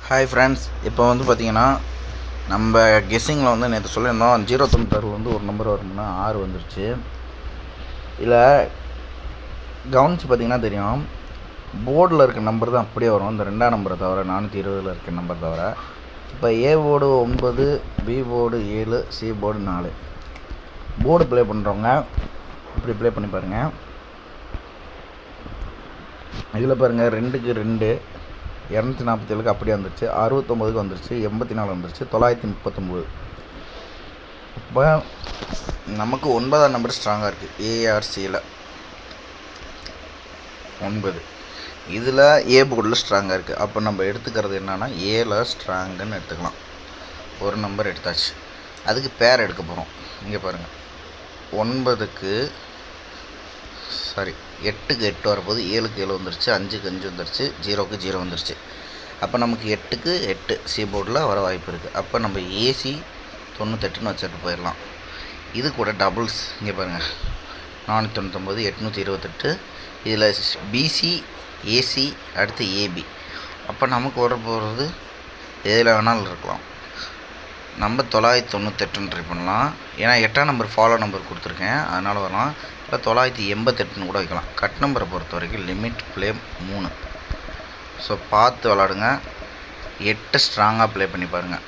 Hi friends, இப்போ வந்து பார்த்திங்கன்னா நம்ம கெஸ்ஸிங்கில் வந்து நேற்று சொல்லியிருந்தோம் 096 வந்து ஒரு நம்பர் வரும்னா 6 வந்துருச்சு. இதில் கவனித்து பார்த்திங்கன்னா தெரியும், போர்டில் இருக்க நம்பர் தான் அப்படியே வரும், இந்த 2ஆம் நம்பரை தவிர 420 இருக்க நம்பர் தவிர. இப்போ A board 9, B board 7, C board 4. Board play பண்ணுறவங்க இப்படி ப்ளே பண்ணி பாருங்கள். இதில் பாருங்கள், 2க்கு 2 247க்கு அப்படியே வந்துருச்சு, 69க்கு வந்துருச்சு, 84 வந்துருச்சு, 939. இப்போ நமக்கு 9ஆம் நம்பர் ஸ்ட்ராங்காக இருக்குது, ஏஆர்சியில் 9. இதில் ஏ போர்டில் ஸ்ட்ராங்காக இருக்குது. அப்போ நம்ம எடுத்துக்கிறது என்னென்னா ஏல ஸ்ட்ராங்குன்னு எடுத்துக்கலாம். ஒரு நம்பர் எடுத்தாச்சு, அதுக்கு பேர் எடுக்க போகிறோம். இங்கே பாருங்கள், 8க்கு 8 வரப்போது, 7க்கு 7 வந்துருச்சு, 5க்கு 5 வந்துருச்சு, 0க்கு 0 வந்துருச்சு. அப்போ நமக்கு 8க்கு 8 சி போர்டில் வர வாய்ப்பு இருக்குது. அப்போ நம்ம ஏசி 98ன்னு வச்சுட்டு போயிடலாம். இது கூட டபுள்ஸ் இங்கே பாருங்கள், 499, 828. இதில் பிசி, ஏசி, அடுத்து ஏபி. அப்போ நமக்கு வர போகிறது எதில் வேணாலும் இருக்கலாம். நம்ம 998ன்னு ட்ரை பண்ணலாம். ஏன்னா 8ஆம் நம்பர் ஃபாலோ நம்பர் கொடுத்துருக்கேன், அதனால் வரலாம். இப்போ 988ன்னு கூட வைக்கலாம். கட் நம்பரை பொறுத்த வரைக்கும் லிமிட் ப்ளே 3. ஸோ பார்த்து விளாடுங்க, 8 ஸ்ட்ராங்காக ப்ளே பண்ணி பாருங்கள்.